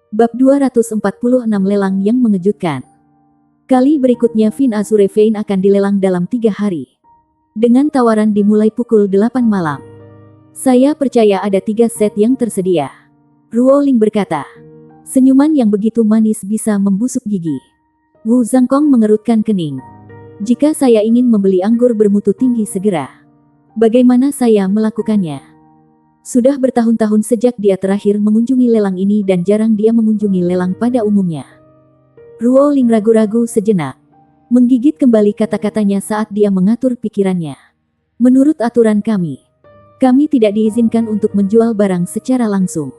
Bab 246 Lelang yang mengejutkan. Kali berikutnya Fin Azure Vein akan dilelang dalam 3 hari. Dengan tawaran dimulai pukul 8 malam. Saya percaya ada 3 set yang tersedia. Ruo Ling berkata. Senyuman yang begitu manis bisa membusuk gigi. Wu Zhangkong mengerutkan kening. Jika saya ingin membeli anggur bermutu tinggi segera, bagaimana saya melakukannya? Sudah bertahun-tahun sejak dia terakhir mengunjungi lelang ini dan jarang dia mengunjungi lelang pada umumnya. Ruo Ling ragu-ragu sejenak. Menggigit kembali kata-katanya saat dia mengatur pikirannya. Menurut aturan kami tidak diizinkan untuk menjual barang secara langsung.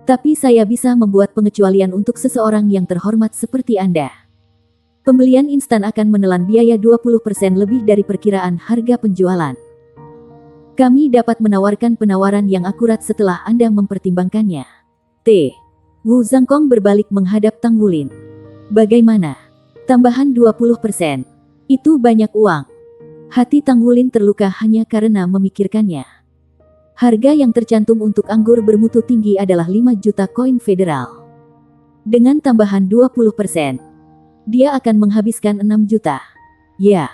Tapi saya bisa membuat pengecualian untuk seseorang yang terhormat seperti Anda. Pembelian instan akan menelan biaya 20% lebih dari perkiraan harga penjualan. Kami dapat menawarkan penawaran yang akurat setelah Anda mempertimbangkannya. Wu Zhangkong berbalik menghadap Tang Wulin. Bagaimana? Tambahan 20%. Itu banyak uang. Hati Tang Wulin terluka hanya karena memikirkannya. Harga yang tercantum untuk anggur bermutu tinggi adalah 5 juta koin federal. Dengan tambahan 20%, dia akan menghabiskan 6 juta. Ya,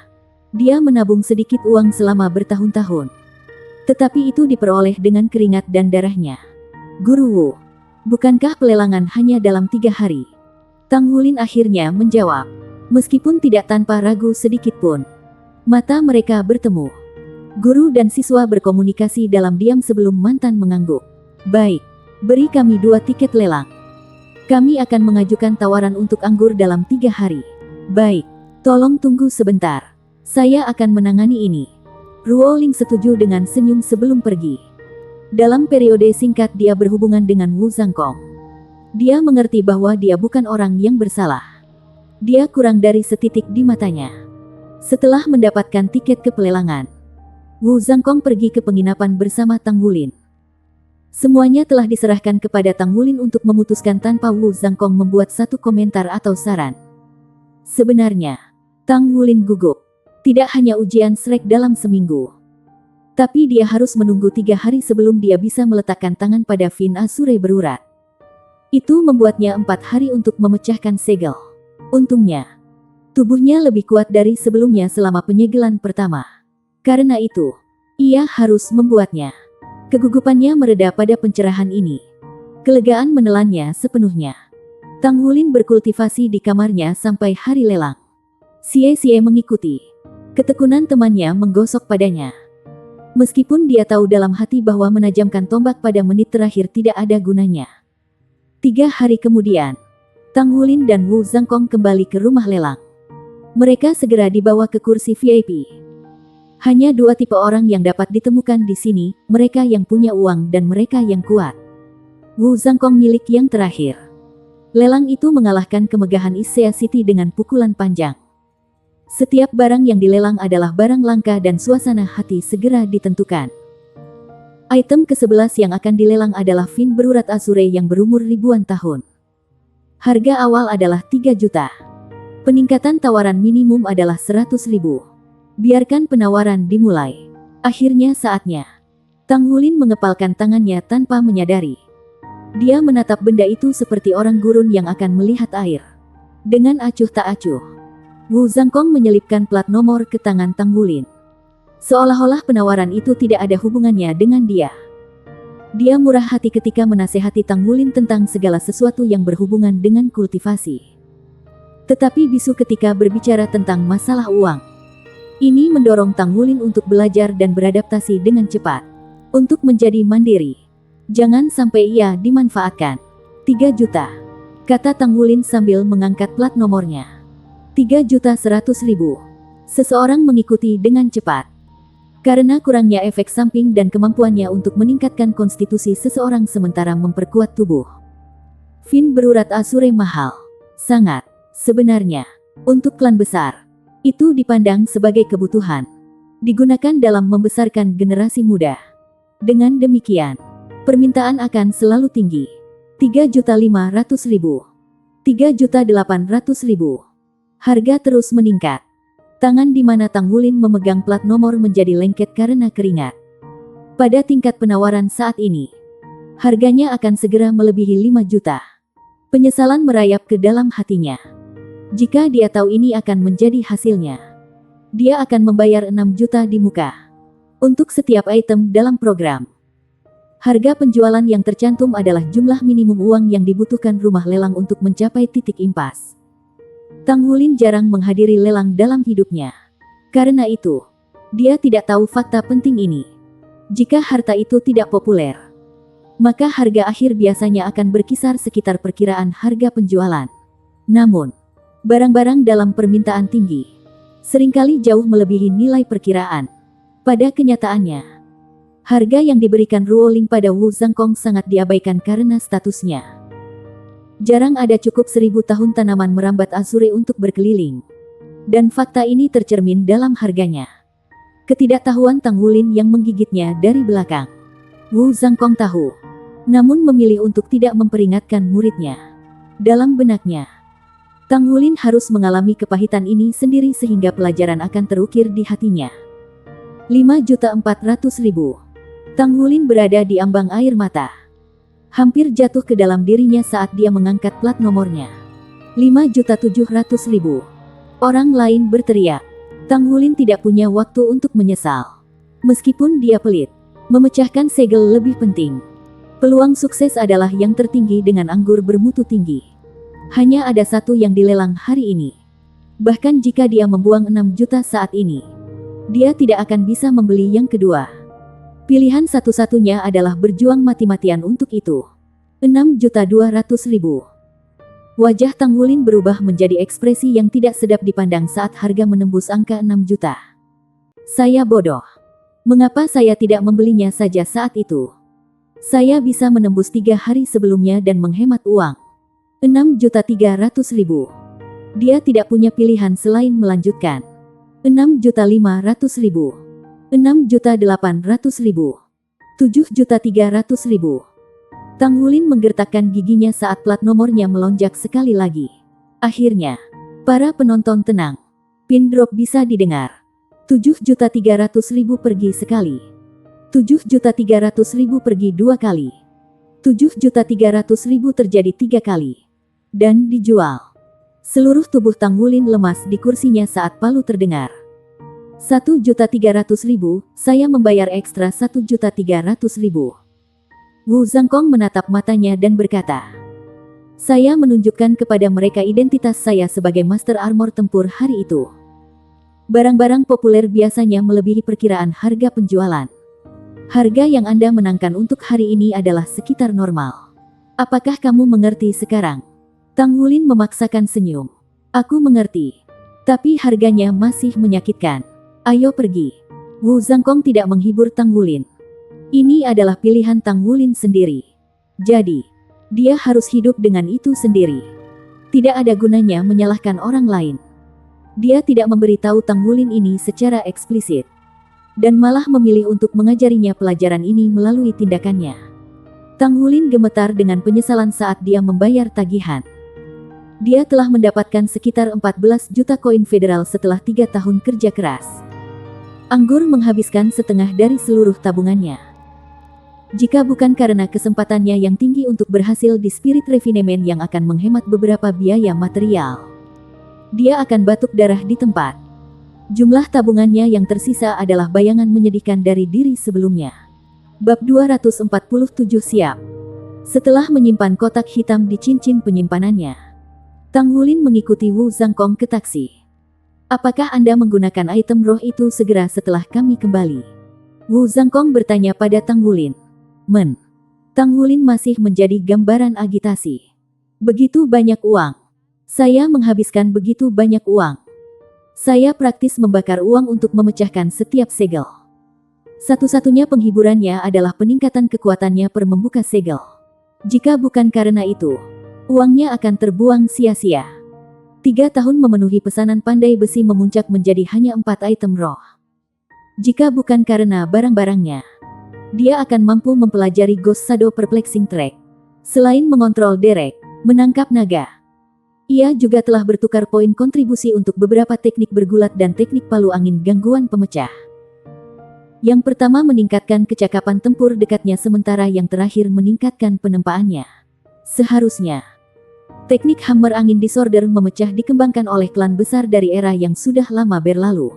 dia menabung sedikit uang selama bertahun-tahun. Tetapi itu diperoleh dengan keringat dan darahnya. Guru Wu, bukankah pelelangan hanya dalam 3 hari? Tang Wulin akhirnya menjawab. Meskipun tidak tanpa ragu sedikit pun. Mata mereka bertemu. Guru dan siswa berkomunikasi dalam diam sebelum mantan mengangguk. Baik, beri kami 2 tiket lelang. Kami akan mengajukan tawaran untuk anggur dalam 3 hari. Baik, tolong tunggu sebentar. Saya akan menangani ini. Ruo Ling setuju dengan senyum sebelum pergi. Dalam periode singkat dia berhubungan dengan Wu Zhangkong. Dia mengerti bahwa dia bukan orang yang bersalah. Dia kurang dari setitik di matanya. Setelah mendapatkan tiket ke pelelangan, Wu Zhangkong pergi ke penginapan bersama Tang Wulin. Semuanya telah diserahkan kepada Tang Wulin untuk memutuskan tanpa Wu Zhangkong membuat satu komentar atau saran. Sebenarnya, Tang Wulin gugup. Tidak hanya ujian Shrek dalam seminggu. Tapi dia harus menunggu 3 hari sebelum dia bisa meletakkan tangan pada Fin Azure berurat. Itu membuatnya 4 hari untuk memecahkan segel. Untungnya, tubuhnya lebih kuat dari sebelumnya selama penyegelan pertama. Karena itu, ia harus membuatnya. Kegugupannya mereda pada pencerahan ini. Kelegaan menelannya sepenuhnya. Tang Wulin berkultivasi di kamarnya sampai hari lelang. Xie mengikuti. Ketekunan temannya menggosok padanya. Meskipun dia tahu dalam hati bahwa menajamkan tombak pada menit terakhir tidak ada gunanya. 3 hari kemudian, Tang Wulin dan Wu Zhangkong kembali ke rumah lelang. Mereka segera dibawa ke kursi VIP. Hanya 2 tipe orang yang dapat ditemukan di sini, mereka yang punya uang dan mereka yang kuat. Wu Zhangkong milik yang terakhir. Lelang itu mengalahkan kemegahan Issea City dengan pukulan panjang. Setiap barang yang dilelang adalah barang langka dan suasana hati segera ditentukan. Item ke-11 yang akan dilelang adalah Fin berurat Azure yang berumur ribuan tahun. Harga awal adalah 3 juta. Peningkatan tawaran minimum adalah 100.000. Biarkan penawaran dimulai. Akhirnya saatnya. Tang Wulin mengepalkan tangannya tanpa menyadari. Dia menatap benda itu seperti orang gurun yang akan melihat air. Dengan acuh tak acuh, Wu Zhangkong menyelipkan plat nomor ke tangan Tang Wulin. Seolah-olah penawaran itu tidak ada hubungannya dengan dia. Dia murah hati ketika menasehati Tang Wulin tentang segala sesuatu yang berhubungan dengan kultivasi. Tetapi bisu ketika berbicara tentang masalah uang. Ini mendorong Tang Wulin untuk belajar dan beradaptasi dengan cepat. Untuk menjadi mandiri. Jangan sampai ia dimanfaatkan. 3 juta. Kata Tang Wulin sambil mengangkat plat nomornya. 3.100.000. Seseorang mengikuti dengan cepat. Karena kurangnya efek samping dan kemampuannya untuk meningkatkan konstitusi seseorang sementara memperkuat tubuh. Fin berurat Azure mahal. Sangat. Sebenarnya, untuk klan besar, itu dipandang sebagai kebutuhan. Digunakan dalam membesarkan generasi muda. Dengan demikian, permintaan akan selalu tinggi. 3.500.000. 3.800.000. Harga terus meningkat. Tangan di mana Tang Wulin memegang plat nomor menjadi lengket karena keringat. Pada tingkat penawaran saat ini, harganya akan segera melebihi 5 juta. Penyesalan merayap ke dalam hatinya. Jika dia tahu ini akan menjadi hasilnya, dia akan membayar 6 juta di muka untuk setiap item dalam program. Harga penjualan yang tercantum adalah jumlah minimum uang yang dibutuhkan rumah lelang untuk mencapai titik impas. Tang Wulin jarang menghadiri lelang dalam hidupnya. Karena itu, dia tidak tahu fakta penting ini. Jika harta itu tidak populer, maka harga akhir biasanya akan berkisar sekitar perkiraan harga penjualan. Namun, barang-barang dalam permintaan tinggi seringkali jauh melebihi nilai perkiraan. Pada kenyataannya, harga yang diberikan Ruoling pada Wu Zhangkong sangat diabaikan karena statusnya. Jarang ada cukup 1000 tahun tanaman merambat Azure untuk berkeliling. Dan fakta ini tercermin dalam harganya. Ketidaktahuan Tang Wulin yang menggigitnya dari belakang. Wu Zhangkong tahu, namun memilih untuk tidak memperingatkan muridnya. Dalam benaknya, Tang Wulin harus mengalami kepahitan ini sendiri sehingga pelajaran akan terukir di hatinya. 5.400.000. Tang Wulin berada di ambang air mata. Hampir jatuh ke dalam dirinya saat dia mengangkat plat nomornya. 5.700.000. Orang lain berteriak. Tang Wulin tidak punya waktu untuk menyesal. Meskipun dia pelit, memecahkan segel lebih penting. Peluang sukses adalah yang tertinggi dengan anggur bermutu tinggi. Hanya ada satu yang dilelang hari ini. Bahkan jika dia membuang 6 juta saat ini, dia tidak akan bisa membeli yang kedua. Pilihan satu-satunya adalah berjuang mati-matian untuk itu. 6.200.000. Wajah Tang Wulin berubah menjadi ekspresi yang tidak sedap dipandang saat harga menembus angka 6 juta. Saya bodoh. Mengapa saya tidak membelinya saja saat itu? Saya bisa menembus 3 hari sebelumnya dan menghemat uang. 6.300.000. Dia tidak punya pilihan selain melanjutkan. 6.500.000. 6.800.000. 7.300.000. Tang Wulin menggertakkan giginya saat plat nomornya melonjak sekali lagi. Akhirnya, para penonton tenang. Pin drop bisa didengar. 7.300.000 pergi sekali. 7.300.000 pergi 2 kali. 7.300.000 terjadi 3 kali. Dan dijual. Seluruh tubuh Tang Wulin lemas di kursinya saat palu terdengar. 1.300.000, saya membayar ekstra 1.300.000. Wu Zhangkong menatap matanya dan berkata, saya menunjukkan kepada mereka identitas saya sebagai Master Armor Tempur hari itu. Barang-barang populer biasanya melebihi perkiraan harga penjualan. Harga yang Anda menangkan untuk hari ini adalah sekitar normal. Apakah kamu mengerti sekarang? Tang Wulin memaksakan senyum. Aku mengerti. Tapi harganya masih menyakitkan. Ayo pergi. Wu Zhangkong tidak menghibur Tang Wulin. Ini adalah pilihan Tang Wulin sendiri. Jadi, dia harus hidup dengan itu sendiri. Tidak ada gunanya menyalahkan orang lain. Dia tidak memberitahu Tang Wulin ini secara eksplisit. Dan malah memilih untuk mengajarinya pelajaran ini melalui tindakannya. Tang Wulin gemetar dengan penyesalan saat dia membayar tagihan. Dia telah mendapatkan sekitar 14 juta koin federal setelah 3 tahun kerja keras. Anggur menghabiskan setengah dari seluruh tabungannya. Jika bukan karena kesempatannya yang tinggi untuk berhasil di Spirit Refinement yang akan menghemat beberapa biaya material, dia akan batuk darah di tempat. Jumlah tabungannya yang tersisa adalah bayangan menyedihkan dari diri sebelumnya. Bab 247 siap. Setelah menyimpan kotak hitam di cincin penyimpanannya, Tang Wulin mengikuti Wu Zhangkong ke taksi. Apakah Anda menggunakan item roh itu segera setelah kami kembali? Wu Zhangkong bertanya pada Tang Wulin. Tang Wulin masih menjadi gambaran agitasi. Begitu banyak uang. Saya menghabiskan begitu banyak uang. Saya praktis membakar uang untuk memecahkan setiap segel. Satu-satunya penghiburannya adalah peningkatan kekuatannya per membuka segel. Jika bukan karena itu, uangnya akan terbuang sia-sia. 3 tahun memenuhi pesanan pandai besi memuncak menjadi hanya 4 item roh. Jika bukan karena barang-barangnya, dia akan mampu mempelajari Ghost Shadow Perplexing Track. Selain mengontrol derek, menangkap naga, ia juga telah bertukar poin kontribusi untuk beberapa teknik bergulat dan teknik palu angin gangguan pemecah. Yang pertama meningkatkan kecakapan tempur dekatnya sementara yang terakhir meningkatkan penempaannya. Seharusnya, Teknik hammer angin disorder memecah dikembangkan oleh klan besar dari era yang sudah lama berlalu.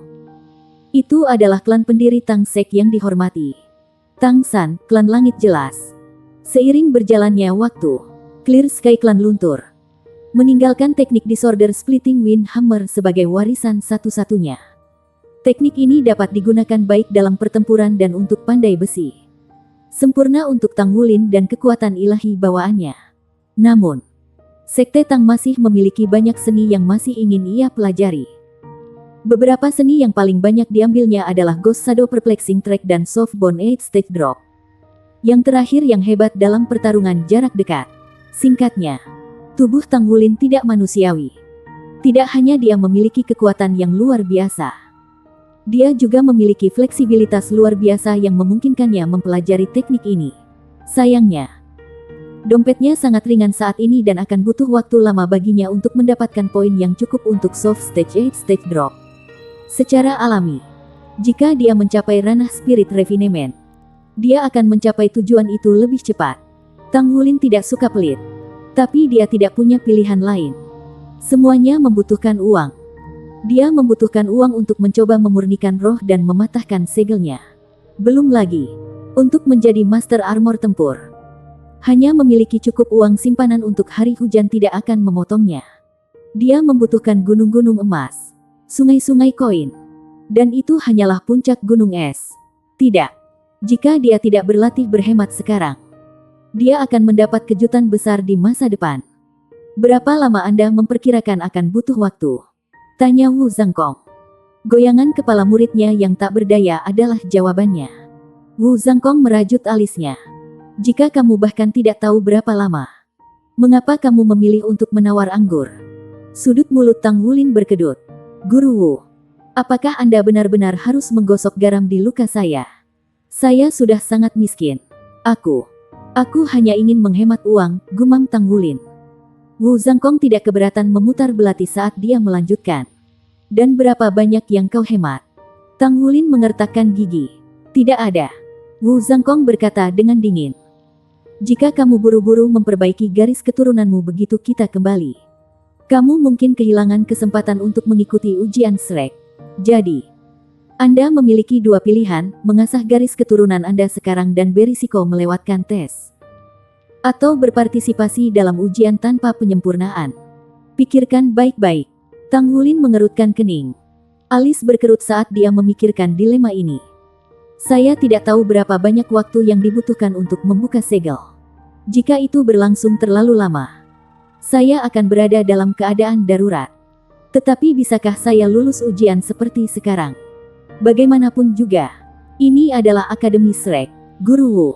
Itu adalah klan pendiri Tang Sek yang dihormati. Tang San, klan langit jelas. Seiring berjalannya waktu, Clear Sky klan luntur, meninggalkan teknik disorder splitting wind hammer sebagai warisan satu-satunya. Teknik ini dapat digunakan baik dalam pertempuran dan untuk pandai besi. Sempurna untuk Tang Wulin dan kekuatan ilahi bawaannya. Namun, Sekte Tang masih memiliki banyak seni yang masih ingin ia pelajari. Beberapa seni yang paling banyak diambilnya adalah Ghost Shadow Perplexing Track dan Soft Bone 8 Stage Drop. Yang terakhir yang hebat dalam pertarungan jarak dekat. Singkatnya, tubuh Tang Wulin tidak manusiawi. Tidak hanya dia memiliki kekuatan yang luar biasa. Dia juga memiliki fleksibilitas luar biasa yang memungkinkannya mempelajari teknik ini. Sayangnya, dompetnya sangat ringan saat ini dan akan butuh waktu lama baginya untuk mendapatkan poin yang cukup untuk Soft Stage 8 Stage Drop. Secara alami, jika dia mencapai ranah Spirit Refinement, dia akan mencapai tujuan itu lebih cepat. Tang Wulin tidak suka pelit, tapi dia tidak punya pilihan lain. Semuanya membutuhkan uang. Dia membutuhkan uang untuk mencoba memurnikan roh dan mematahkan segelnya. Belum lagi, untuk menjadi Master Armor Tempur. Hanya memiliki cukup uang simpanan untuk hari hujan tidak akan memotongnya. Dia membutuhkan gunung-gunung emas, sungai-sungai koin, dan itu hanyalah puncak gunung es. Tidak. Jika dia tidak berlatih berhemat sekarang, dia akan mendapat kejutan besar di masa depan. Berapa lama Anda memperkirakan akan butuh waktu? Tanya Wu Zhangkong. Goyangan kepala muridnya yang tak berdaya adalah jawabannya. Wu Zhangkong merajut alisnya. Jika kamu bahkan tidak tahu berapa lama, mengapa kamu memilih untuk menawar anggur? Sudut mulut Tang Wulin berkedut. Guru Wu, apakah Anda benar-benar harus menggosok garam di luka saya? Saya sudah sangat miskin. Aku hanya ingin menghemat uang, gumam Tang Wulin. Wu Zhangkong tidak keberatan memutar belati saat dia melanjutkan. Dan berapa banyak yang kau hemat? Tang Wulin mengertakkan gigi. Tidak ada. Wu Zhangkong berkata dengan dingin. Jika kamu buru-buru memperbaiki garis keturunanmu begitu kita kembali, kamu mungkin kehilangan kesempatan untuk mengikuti ujian Shrek. Jadi, Anda memiliki dua pilihan, mengasah garis keturunan Anda sekarang dan berisiko melewatkan tes. Atau berpartisipasi dalam ujian tanpa penyempurnaan. Pikirkan baik-baik. Tang Wulin mengerutkan kening. Alis berkerut saat dia memikirkan dilema ini. Saya tidak tahu berapa banyak waktu yang dibutuhkan untuk membuka segel. Jika itu berlangsung terlalu lama, saya akan berada dalam keadaan darurat. Tetapi bisakah saya lulus ujian seperti sekarang? Bagaimanapun juga, ini adalah Akademi Shrek, Guru Wu.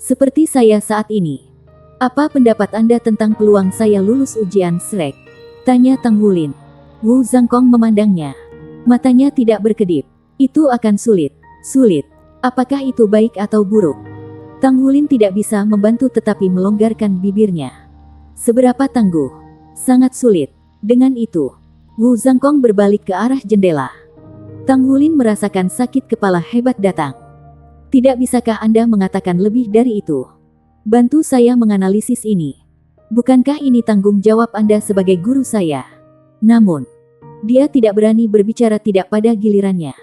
Seperti saya saat ini. Apa pendapat Anda tentang peluang saya lulus ujian Shrek? Tanya Tang Wulin. Wu Zhangkong memandangnya. Matanya tidak berkedip. Itu akan sulit. Sulit. Apakah itu baik atau buruk? Tang Wulin tidak bisa membantu tetapi melonggarkan bibirnya. Seberapa tangguh? Sangat sulit. Dengan itu, Wu Zhangkong berbalik ke arah jendela. Tang Wulin merasakan sakit kepala hebat datang. Tidak bisakah Anda mengatakan lebih dari itu? Bantu saya menganalisis ini. Bukankah ini tanggung jawab Anda sebagai guru saya? Namun, dia tidak berani berbicara tidak pada gilirannya.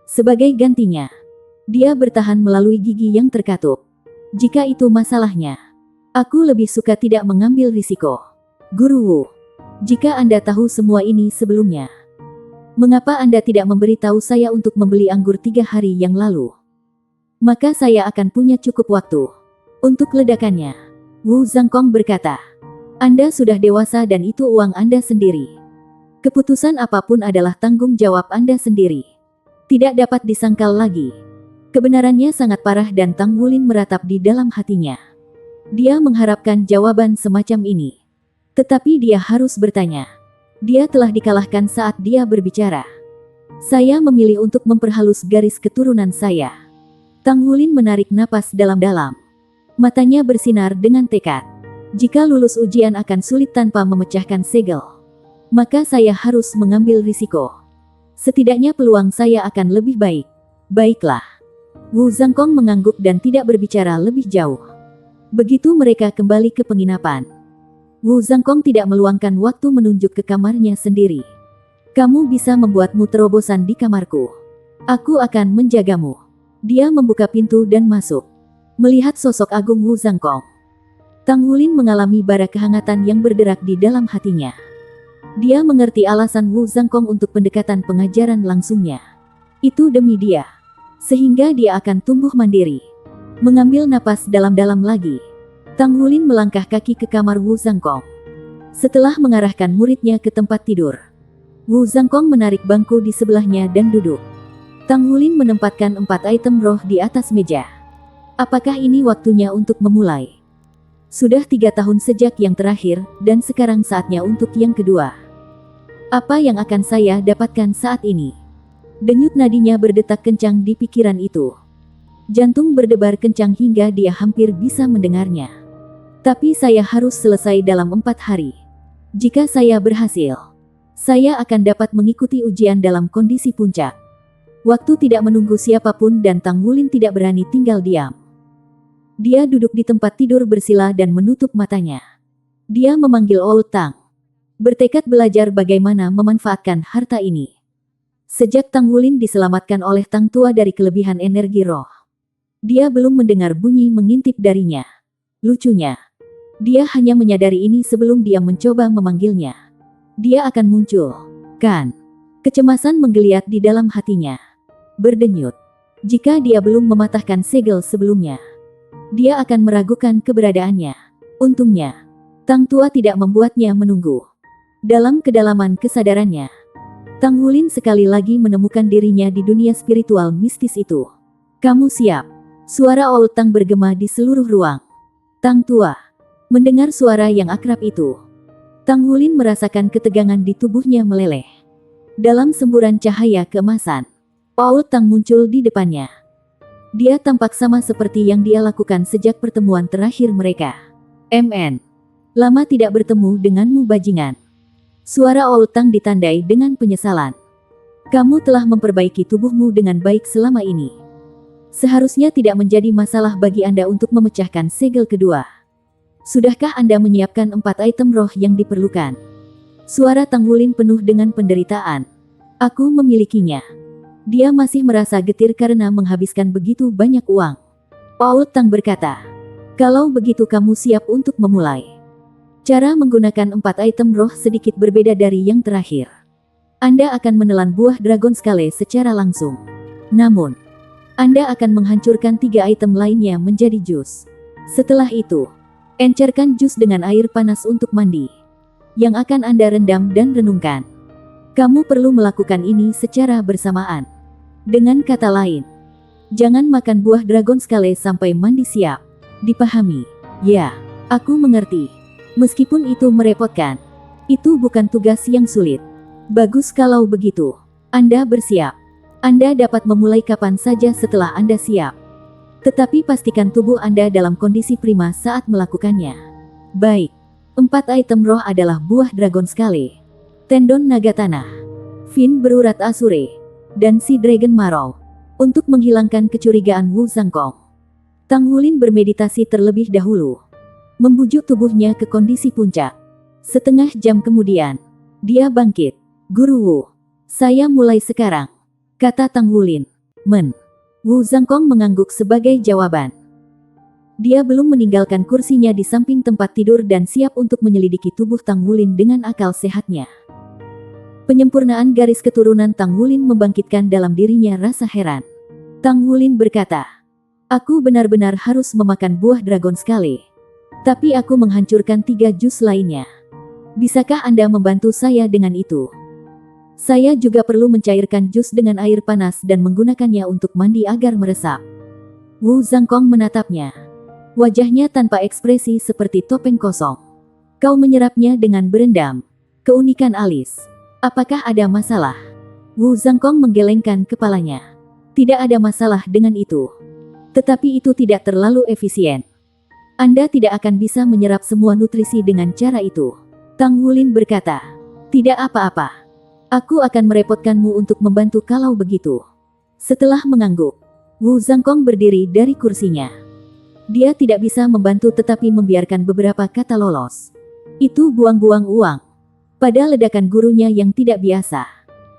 Sebagai gantinya, dia bertahan melalui gigi yang terkatup. Jika itu masalahnya, aku lebih suka tidak mengambil risiko. Guru Wu, jika Anda tahu semua ini sebelumnya, mengapa Anda tidak memberitahu saya untuk membeli anggur 3 hari yang lalu? Maka saya akan punya cukup waktu untuk ledakannya. Wu Zhangkong berkata, Anda sudah dewasa dan itu uang Anda sendiri. Keputusan apapun adalah tanggung jawab Anda sendiri. Tidak dapat disangkal lagi. Kebenarannya sangat parah dan Tang Wulin meratap di dalam hatinya. Dia mengharapkan jawaban semacam ini. Tetapi dia harus bertanya. Dia telah dikalahkan saat dia berbicara. Saya memilih untuk memperhalus garis keturunan saya. Tang Wulin menarik napas dalam-dalam. Matanya bersinar dengan tekad. Jika lulus ujian akan sulit tanpa memecahkan segel, maka saya harus mengambil risiko. Setidaknya peluang saya akan lebih baik. Baiklah. Wu Zhangkong mengangguk dan tidak berbicara lebih jauh. Begitu mereka kembali ke penginapan, Wu Zhangkong tidak meluangkan waktu menunjuk ke kamarnya sendiri. Kamu bisa membuatmu terobosan di kamarku. Aku akan menjagamu. Dia membuka pintu dan masuk. Melihat sosok agung Wu Zhangkong, Tang Wulin mengalami bara kehangatan yang berderak di dalam hatinya. Dia mengerti alasan Wu Zhangkong untuk pendekatan pengajaran langsungnya. Itu demi dia. Sehingga dia akan tumbuh mandiri. Mengambil napas dalam-dalam lagi, Tang Wulin melangkah kaki ke kamar Wu Zhangkong. Setelah mengarahkan muridnya ke tempat tidur, Wu Zhangkong menarik bangku di sebelahnya dan duduk. Tang Wulin menempatkan 4 item roh di atas meja. Apakah ini waktunya untuk memulai? Sudah 3 tahun sejak yang terakhir, dan sekarang saatnya untuk yang kedua. Apa yang akan saya dapatkan saat ini? Denyut nadinya berdetak kencang di pikiran itu. Jantung berdebar kencang hingga dia hampir bisa mendengarnya. Tapi saya harus selesai dalam 4 hari. Jika saya berhasil, saya akan dapat mengikuti ujian dalam kondisi puncak. Waktu tidak menunggu siapapun dan Tang Wulin tidak berani tinggal diam. Dia duduk di tempat tidur bersila dan menutup matanya. Dia memanggil Old Tang. Bertekad belajar bagaimana memanfaatkan harta ini. Sejak Tang Wulin diselamatkan oleh Tang Tua dari kelebihan energi roh, dia belum mendengar bunyi mengintip darinya. Lucunya, dia hanya menyadari ini sebelum dia mencoba memanggilnya. Dia akan muncul, kan? Kecemasan menggeliat di dalam hatinya. Berdenyut. Jika dia belum mematahkan segel sebelumnya, dia akan meragukan keberadaannya. Untungnya, Tang Tua tidak membuatnya menunggu. Dalam kedalaman kesadarannya, Tang Wulin sekali lagi menemukan dirinya di dunia spiritual mistis itu. Kamu siap? Suara Old Tang bergema di seluruh ruang. Tang Tua. Mendengar suara yang akrab itu, Tang Wulin merasakan ketegangan di tubuhnya meleleh. Dalam semburan cahaya keemasan, Old Tang muncul di depannya. Dia tampak sama seperti yang dia lakukan sejak pertemuan terakhir mereka. MN. Lama tidak bertemu denganmu bajingan. Suara Old Tang ditandai dengan penyesalan. Kamu telah memperbaiki tubuhmu dengan baik selama ini. Seharusnya tidak menjadi masalah bagi Anda untuk memecahkan segel kedua. Sudahkah Anda menyiapkan 4 item roh yang diperlukan? Suara Tang Wulin penuh dengan penderitaan. Aku memilikinya. Dia masih merasa getir karena menghabiskan begitu banyak uang. Old Tang berkata, kalau begitu kamu siap untuk memulai. Cara menggunakan 4 item roh sedikit berbeda dari yang terakhir. Anda akan menelan buah Dragon Scale secara langsung. Namun, Anda akan menghancurkan 3 item lainnya menjadi jus. Setelah itu, encerkan jus dengan air panas untuk mandi, yang akan Anda rendam dan renungkan. Kamu perlu melakukan ini secara bersamaan. Dengan kata lain, jangan makan buah Dragon Scale sampai mandi siap. Dipahami? Ya, aku mengerti. Meskipun itu merepotkan, itu bukan tugas yang sulit. Bagus kalau begitu. Anda bersiap. Anda dapat memulai kapan saja setelah Anda siap. Tetapi pastikan tubuh Anda dalam kondisi prima saat melakukannya. Baik. 4 item roh adalah buah Dragon Scale, tendon naga tanah, fin berurat Asure, dan si Dragon Marrow. Untuk menghilangkan kecurigaan Wu Zhangkong, Tang Wulin bermeditasi terlebih dahulu, membujuk tubuhnya ke kondisi puncak. Setengah jam kemudian, dia bangkit. Guru Wu, saya mulai sekarang, kata Tang Wulin. Wu Zhangkong mengangguk sebagai jawaban. Dia belum meninggalkan kursinya di samping tempat tidur dan siap untuk menyelidiki tubuh Tang Wulin dengan akal sehatnya. Penyempurnaan garis keturunan Tang Wulin membangkitkan dalam dirinya rasa heran. Tang Wulin berkata, aku benar-benar harus memakan buah Dragon Scale. Tapi aku menghancurkan 3 jus lainnya. Bisakah Anda membantu saya dengan itu? Saya juga perlu mencairkan jus dengan air panas dan menggunakannya untuk mandi agar meresap. Wu Zhangkong menatapnya. Wajahnya tanpa ekspresi seperti topeng kosong. Kau menyerapnya dengan berendam. Keunikan alis. Apakah ada masalah? Wu Zhangkong menggelengkan kepalanya. Tidak ada masalah dengan itu. Tetapi itu tidak terlalu efisien. Anda tidak akan bisa menyerap semua nutrisi dengan cara itu. Tang Wulin berkata, tidak apa-apa. Aku akan merepotkanmu untuk membantu kalau begitu. Setelah mengangguk, Wu Zhangkong berdiri dari kursinya. Dia tidak bisa membantu tetapi membiarkan beberapa kata lolos. Itu buang-buang uang. Pada ledakan gurunya yang tidak biasa.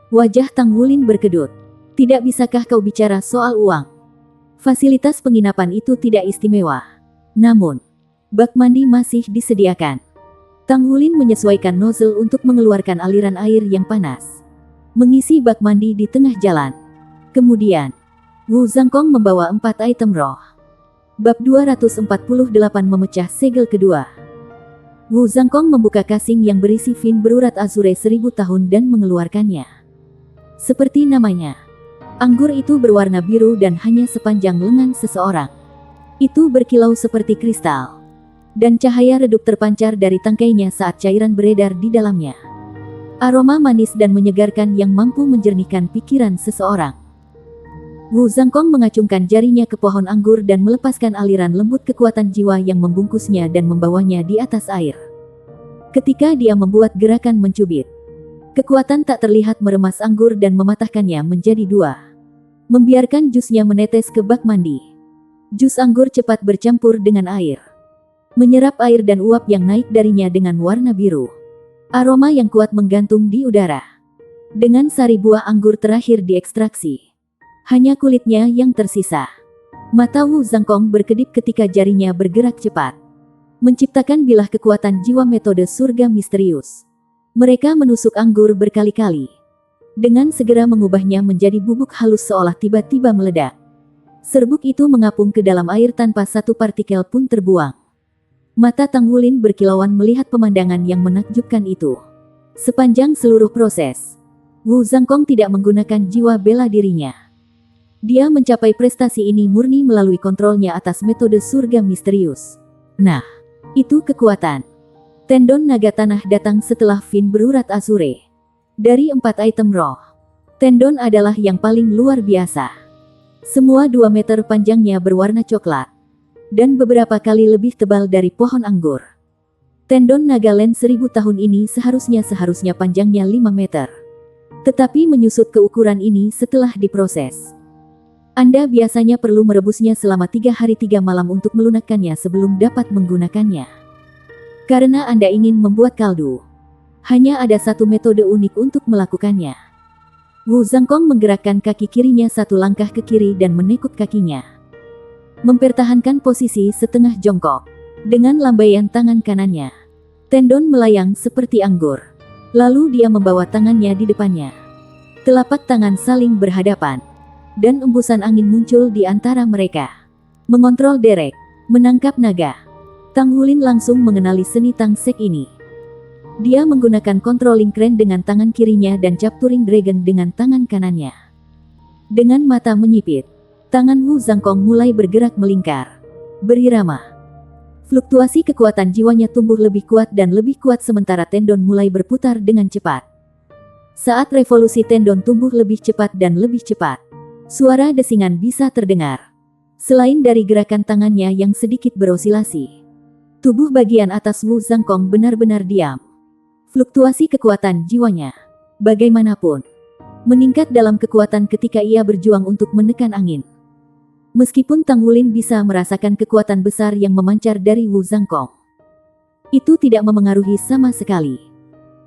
Wajah Tang Wulin berkedut. Tidak bisakah kau bicara soal uang? Fasilitas penginapan itu tidak istimewa. Namun, bak mandi masih disediakan. Tang Wulin menyesuaikan nozzle untuk mengeluarkan aliran air yang panas. Mengisi bak mandi di tengah jalan. Kemudian, Wu Zhangkong membawa 4 item roh. Bab 248 memecah segel kedua. Wu Zhangkong membuka kasing yang berisi fin berurat azure 1000 tahun dan mengeluarkannya. Seperti namanya, anggur itu berwarna biru dan hanya sepanjang lengan seseorang. Itu berkilau seperti kristal. Dan cahaya redup terpancar dari tangkainya saat cairan beredar di dalamnya. Aroma manis dan menyegarkan yang mampu menjernihkan pikiran seseorang. Wu Zhangkong mengacungkan jarinya ke pohon anggur dan melepaskan aliran lembut kekuatan jiwa yang membungkusnya dan membawanya di atas air. Ketika dia membuat gerakan mencubit, kekuatan tak terlihat meremas anggur dan mematahkannya menjadi 2. Membiarkan jusnya menetes ke bak mandi. Jus anggur cepat bercampur dengan air. Menyerap air dan uap yang naik darinya dengan warna biru. Aroma yang kuat menggantung di udara. Dengan sari buah anggur terakhir diekstraksi, hanya kulitnya yang tersisa. Mata Wu Zhangkong berkedip ketika jarinya bergerak cepat. Menciptakan bilah kekuatan jiwa metode surga misterius. Mereka menusuk anggur berkali-kali. Dengan segera mengubahnya menjadi bubuk halus seolah tiba-tiba meledak. Serbuk itu mengapung ke dalam air tanpa satu partikel pun terbuang. Mata Tang Wulin berkilauan melihat pemandangan yang menakjubkan itu. Sepanjang seluruh proses, Wu Zhangkong tidak menggunakan jiwa bela dirinya. Dia mencapai prestasi ini murni melalui kontrolnya atas metode surga misterius. Nah, itu kekuatan. Tendon naga tanah datang setelah fin berurat azure. Dari 4 item roh, tendon adalah yang paling luar biasa. Semua 2 meter panjangnya berwarna coklat. Dan beberapa kali lebih tebal dari pohon anggur. Tendon naga Land 1000 tahun ini seharusnya panjangnya 5 meter. Tetapi menyusut ke ukuran ini setelah diproses. Anda biasanya perlu merebusnya selama 3 hari 3 malam untuk melunakkannya sebelum dapat menggunakannya. Karena Anda ingin membuat kaldu, hanya ada satu metode unik untuk melakukannya. Wu Zhangkong menggerakkan kaki kirinya 1 langkah ke kiri dan menekuk kakinya. Mempertahankan posisi setengah jongkok. Dengan lambaian tangan kanannya, tendon melayang seperti anggur. Lalu dia membawa tangannya di depannya. Telapak tangan saling berhadapan. Dan embusan angin muncul di antara mereka. Mengontrol derek, menangkap naga. Tang Wulin langsung mengenali seni tangsek ini. Dia menggunakan controlling crane dengan tangan kirinya dan capturing dragon dengan tangan kanannya. Dengan mata menyipit, tangan Wu Zhangkong mulai bergerak melingkar, berirama. Fluktuasi kekuatan jiwanya tumbuh lebih kuat dan lebih kuat sementara tendon mulai berputar dengan cepat. Saat revolusi tendon tumbuh lebih cepat dan lebih cepat, suara desingan bisa terdengar. Selain dari gerakan tangannya yang sedikit berosilasi, tubuh bagian atas Wu Zhangkong benar-benar diam. Fluktuasi kekuatan jiwanya, bagaimanapun, meningkat dalam kekuatan ketika ia berjuang untuk menekan angin. Meskipun Tang Wulin bisa merasakan kekuatan besar yang memancar dari Wu Zhangkong, itu tidak memengaruhi sama sekali.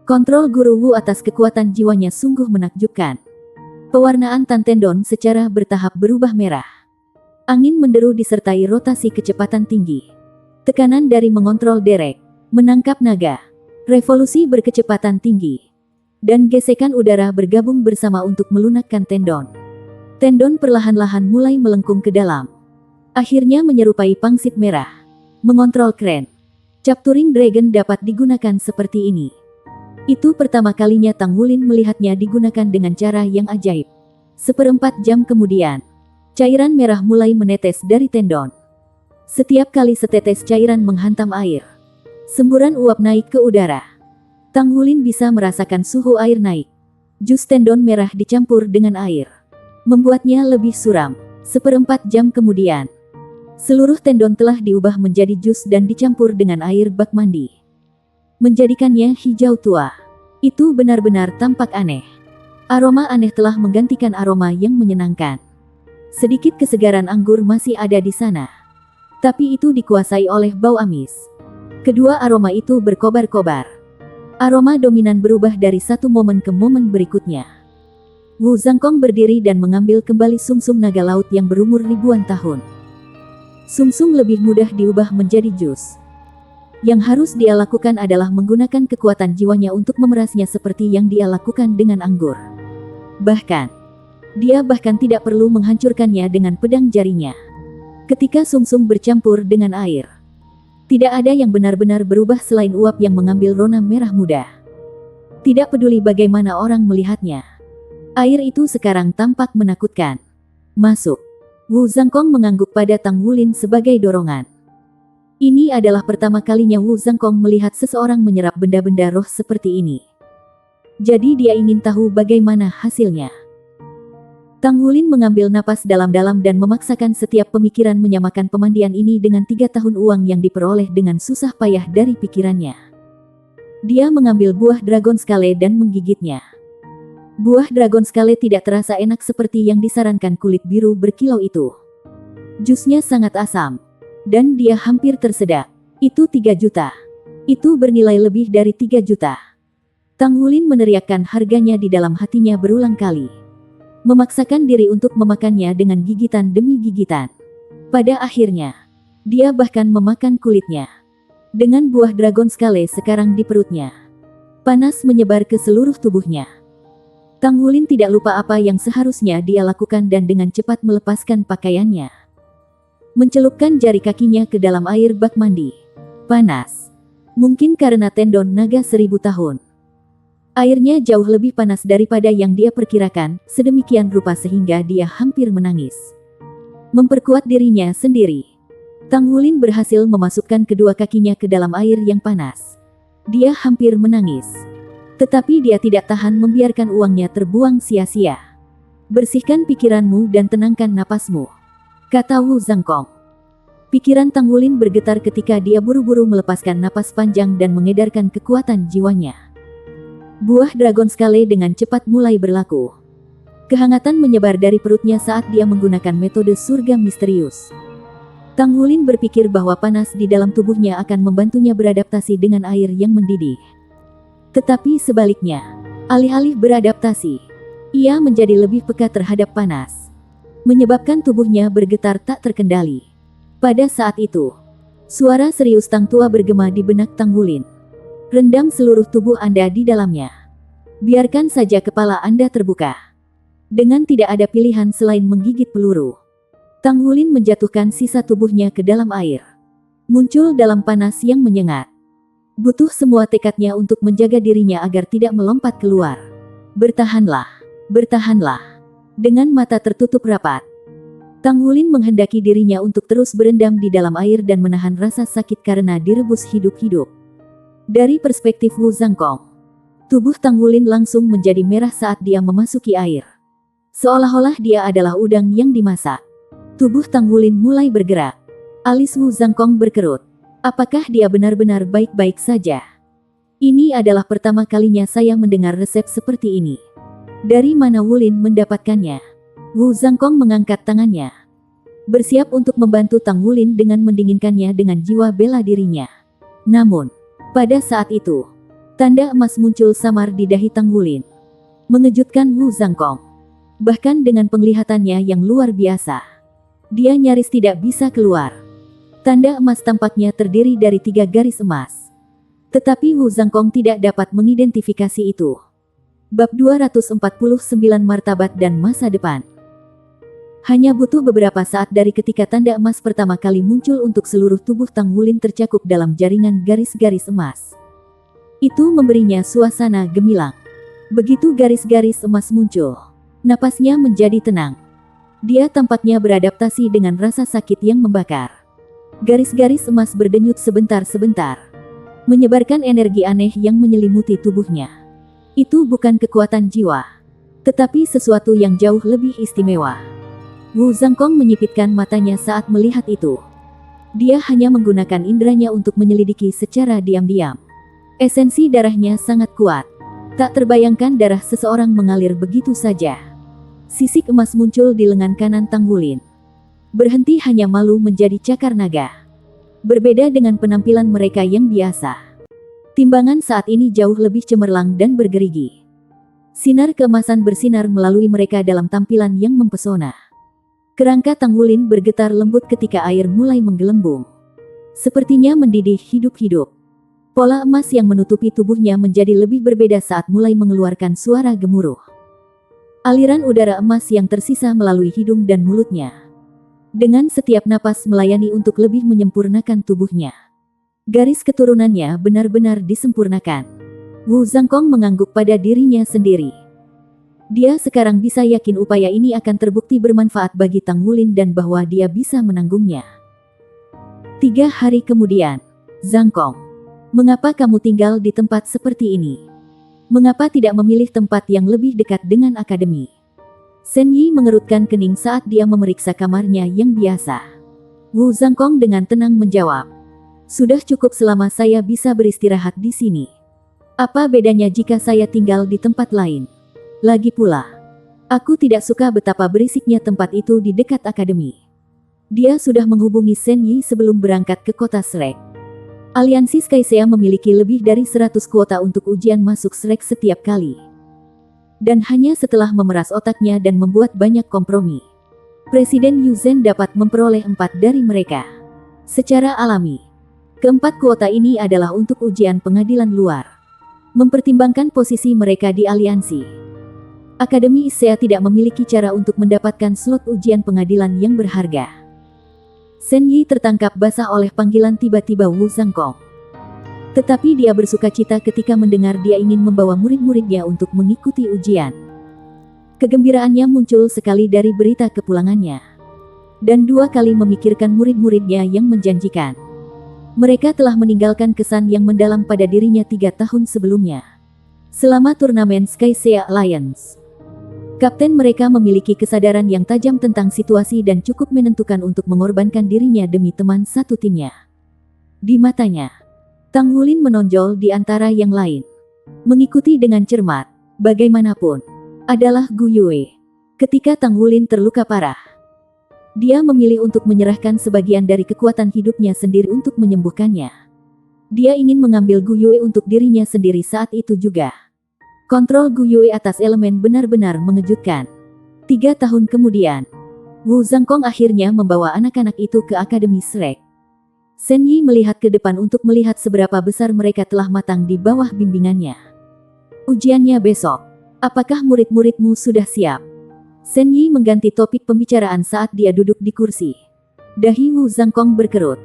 Kontrol guru Wu atas kekuatan jiwanya sungguh menakjubkan. Pewarnaan tan tendon secara bertahap berubah merah. Angin menderu disertai rotasi kecepatan tinggi. Tekanan dari mengontrol derek, menangkap naga, revolusi berkecepatan tinggi, dan gesekan udara bergabung bersama untuk melunakkan tendon. Tendon perlahan-lahan mulai melengkung ke dalam. Akhirnya menyerupai pangsit merah. Mengontrol crane. Capturing dragon dapat digunakan seperti ini. Itu pertama kalinya Tang Wulin melihatnya digunakan dengan cara yang ajaib. 1/4 jam kemudian, cairan merah mulai menetes dari tendon. Setiap kali setetes cairan menghantam air, semburan uap naik ke udara. Tang Wulin bisa merasakan suhu air naik. Jus tendon merah dicampur dengan air, membuatnya lebih suram. 1/4 jam kemudian, seluruh tendon telah diubah menjadi jus dan dicampur dengan air bak mandi, menjadikannya hijau tua. Itu benar-benar tampak aneh. Aroma aneh telah menggantikan aroma yang menyenangkan. Sedikit kesegaran anggur masih ada di sana, tapi itu dikuasai oleh bau amis. Kedua aroma itu berkobar-kobar. Aroma dominan berubah dari satu momen ke momen berikutnya. Wu Zhangkong berdiri dan mengambil kembali sumsum naga laut yang berumur ribuan tahun. Sumsum lebih mudah diubah menjadi jus. Yang harus dia lakukan adalah menggunakan kekuatan jiwanya untuk memerasnya seperti yang dia lakukan dengan anggur. Bahkan, dia tidak perlu menghancurkannya dengan pedang jarinya. Ketika sumsum bercampur dengan air, tidak ada yang benar-benar berubah selain uap yang mengambil rona merah muda. Tidak peduli bagaimana orang melihatnya. Air itu sekarang tampak menakutkan. Masuk. Wu Zhangkong mengangguk pada Tang Wulin sebagai dorongan. Ini adalah pertama kalinya Wu Zhangkong melihat seseorang menyerap benda-benda roh seperti ini. Jadi dia ingin tahu bagaimana hasilnya. Tang Wulin mengambil napas dalam-dalam dan memaksakan setiap pemikiran menyamakan pemandian ini dengan 3 tahun uang yang diperoleh dengan susah payah dari pikirannya. Dia mengambil buah dragon scale dan menggigitnya. Buah dragon scale tidak terasa enak seperti yang disarankan kulit biru berkilau itu. Jusnya sangat asam. Dan dia hampir tersedak. Itu 3 juta. Itu bernilai lebih dari 3 juta. Tang Wulin meneriakkan harganya di dalam hatinya berulang kali. Memaksakan diri untuk memakannya dengan gigitan demi gigitan. Pada akhirnya, dia bahkan memakan kulitnya. Dengan buah dragon scale sekarang di perutnya, panas menyebar ke seluruh tubuhnya. Tang Wulin tidak lupa apa yang seharusnya dia lakukan dan dengan cepat melepaskan pakaiannya. Mencelupkan jari kakinya ke dalam air bak mandi. Panas. Mungkin karena tendon naga 1000 tahun. Airnya jauh lebih panas daripada yang dia perkirakan, sedemikian rupa sehingga dia hampir menangis. Memperkuat dirinya sendiri, Tang Wulin berhasil memasukkan kedua kakinya ke dalam air yang panas. Dia hampir menangis. Tetapi dia tidak tahan membiarkan uangnya terbuang sia-sia. Bersihkan pikiranmu dan tenangkan napasmu, kata Wu Zhangkong. Pikiran Tang Wulin bergetar ketika dia buru-buru melepaskan napas panjang dan mengedarkan kekuatan jiwanya. Buah dragon scale dengan cepat mulai berlaku. Kehangatan menyebar dari perutnya saat dia menggunakan metode surga misterius. Tang Wulin berpikir bahwa panas di dalam tubuhnya akan membantunya beradaptasi dengan air yang mendidih. Tetapi sebaliknya, alih-alih beradaptasi, ia menjadi lebih peka terhadap panas, menyebabkan tubuhnya bergetar tak terkendali. Pada saat itu, suara serius Tang Tua bergema di benak Tang Wulin. Rendam seluruh tubuh Anda di dalamnya. Biarkan saja kepala Anda terbuka. Dengan tidak ada pilihan selain menggigit peluru, Tang Wulin menjatuhkan sisa tubuhnya ke dalam air. Muncul dalam panas yang menyengat. Butuh semua tekadnya untuk menjaga dirinya agar tidak melompat keluar. Bertahanlah, bertahanlah. Dengan mata tertutup rapat, Tang Wulin menghendaki dirinya untuk terus berendam di dalam air dan menahan rasa sakit karena direbus hidup-hidup. Dari perspektif Wu Zhangkong, tubuh Tang Wulin langsung menjadi merah saat dia memasuki air. Seolah-olah dia adalah udang yang dimasak. Tubuh Tang Wulin mulai bergerak. Alis Wu Zhangkong berkerut. Apakah dia benar-benar baik-baik saja? Ini adalah pertama kalinya saya mendengar resep seperti ini. Dari mana Wulin mendapatkannya? Wu Zhangkong mengangkat tangannya, bersiap untuk membantu Tang Wulin dengan mendinginkannya dengan jiwa bela dirinya. Namun, pada saat itu, tanda emas muncul samar di dahi Tang Wulin, mengejutkan Wu Zhangkong. Bahkan dengan penglihatannya yang luar biasa, dia nyaris tidak bisa keluar. Tanda emas tampaknya terdiri dari 3 garis emas. Tetapi Wu Zhangkong tidak dapat mengidentifikasi itu. Bab 249 Martabat dan Masa Depan. Hanya butuh beberapa saat dari ketika tanda emas pertama kali muncul untuk seluruh tubuh Tang Wulin tercakup dalam jaringan garis-garis emas. Itu memberinya suasana gemilang. Begitu garis-garis emas muncul, napasnya menjadi tenang. Dia tampaknya beradaptasi dengan rasa sakit yang membakar. Garis-garis emas berdenyut sebentar-sebentar, menyebarkan energi aneh yang menyelimuti tubuhnya. Itu bukan kekuatan jiwa, tetapi sesuatu yang jauh lebih istimewa. Wu Zhangkong menyipitkan matanya saat melihat itu. Dia hanya menggunakan indranya untuk menyelidiki secara diam-diam. Esensi darahnya sangat kuat. Tak terbayangkan darah seseorang mengalir begitu saja. Sisik emas muncul di lengan kanan Tang Wulin. Berhenti hanya malu menjadi cakar naga. Berbeda dengan penampilan mereka yang biasa. Timbangan saat ini jauh lebih cemerlang dan bergerigi. Sinar keemasan bersinar melalui mereka dalam tampilan yang mempesona. Kerangka Tang Wulin bergetar lembut ketika air mulai menggelembung. Sepertinya mendidih hidup-hidup. Pola emas yang menutupi tubuhnya menjadi lebih berbeda saat mulai mengeluarkan suara gemuruh. Aliran udara emas yang tersisa melalui hidung dan mulutnya. Dengan setiap napas melayani untuk lebih menyempurnakan tubuhnya. Garis keturunannya benar-benar disempurnakan. Wu Zhangkong mengangguk pada dirinya sendiri. Dia sekarang bisa yakin upaya ini akan terbukti bermanfaat bagi Tang Wulin dan bahwa dia bisa menanggungnya. 3 hari kemudian, Zhangkong, mengapa kamu tinggal di tempat seperti ini? Mengapa tidak memilih tempat yang lebih dekat dengan akademi? Shen Yi mengerutkan kening saat dia memeriksa kamarnya yang biasa. Wu Zhangkong dengan tenang menjawab, sudah cukup selama saya bisa beristirahat di sini. Apa bedanya jika saya tinggal di tempat lain? Lagi pula, aku tidak suka betapa berisiknya tempat itu di dekat akademi. Dia sudah menghubungi Shen Yi sebelum berangkat ke kota Shrek. Aliansi Skycea memiliki lebih dari 100 kuota untuk ujian masuk Shrek setiap kali. Dan hanya setelah memeras otaknya dan membuat banyak kompromi, Presiden Yu Zhen dapat memperoleh 4 dari mereka. Secara alami, keempat kuota ini adalah untuk ujian pengadilan luar. Mempertimbangkan posisi mereka di aliansi, Akademi Issea tidak memiliki cara untuk mendapatkan slot ujian pengadilan yang berharga. Shen Yi tertangkap basah oleh panggilan tiba-tiba Wu Zhangkong. Tetapi dia bersukacita ketika mendengar dia ingin membawa murid-muridnya untuk mengikuti ujian. Kegembiraannya muncul sekali dari berita kepulangannya. Dan 2 kali memikirkan murid-muridnya yang menjanjikan. Mereka telah meninggalkan kesan yang mendalam pada dirinya 3 tahun sebelumnya. Selama turnamen Skycea Alliance, kapten mereka memiliki kesadaran yang tajam tentang situasi dan cukup menentukan untuk mengorbankan dirinya demi teman satu timnya. Di matanya, Tang Wulin menonjol di antara yang lain. Mengikuti dengan cermat, bagaimanapun, adalah Gu Yue. Ketika Tang Wulin terluka parah, dia memilih untuk menyerahkan sebagian dari kekuatan hidupnya sendiri untuk menyembuhkannya. Dia ingin mengambil Gu Yue untuk dirinya sendiri saat itu juga. Kontrol Gu Yue atas elemen benar-benar mengejutkan. 3 tahun kemudian, Wu Zhangkong akhirnya membawa anak-anak itu ke Akademi Shrek. Shen Yi melihat ke depan untuk melihat seberapa besar mereka telah matang di bawah bimbingannya. Ujiannya besok. Apakah murid-muridmu sudah siap? Shen Yi mengganti topik pembicaraan saat dia duduk di kursi. Dahi Wu Zhangkong berkerut.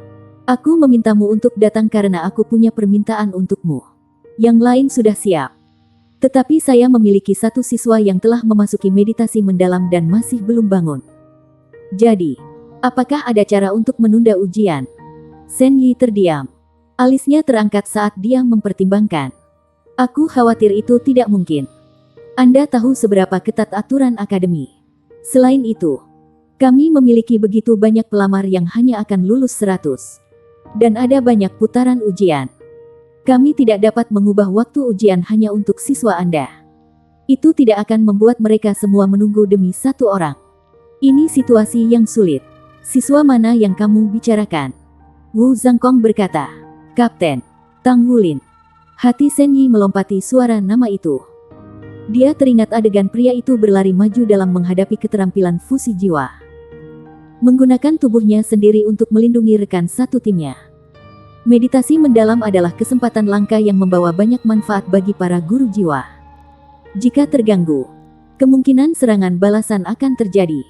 Aku memintamu untuk datang karena aku punya permintaan untukmu. Yang lain sudah siap. Tetapi saya memiliki 1 siswa yang telah memasuki meditasi mendalam dan masih belum bangun. Jadi, apakah ada cara untuk menunda ujian? Shen Yi terdiam. Alisnya terangkat saat dia mempertimbangkan. Aku khawatir itu tidak mungkin. Anda tahu seberapa ketat aturan akademi. Selain itu, kami memiliki begitu banyak pelamar yang hanya akan lulus 100. Dan ada banyak putaran ujian. Kami tidak dapat mengubah waktu ujian hanya untuk siswa Anda. Itu tidak akan membuat mereka semua menunggu demi 1 orang. Ini situasi yang sulit. Siswa mana yang kamu bicarakan? Wu Zhangkong berkata. Kapten Tang Wulin. Hati Shen Yi melompati suara nama itu. Dia teringat adegan pria itu berlari maju dalam menghadapi keterampilan fusi jiwa. Menggunakan tubuhnya sendiri untuk melindungi rekan satu timnya. Meditasi mendalam adalah kesempatan langka yang membawa banyak manfaat bagi para guru jiwa. Jika terganggu, kemungkinan serangan balasan akan terjadi.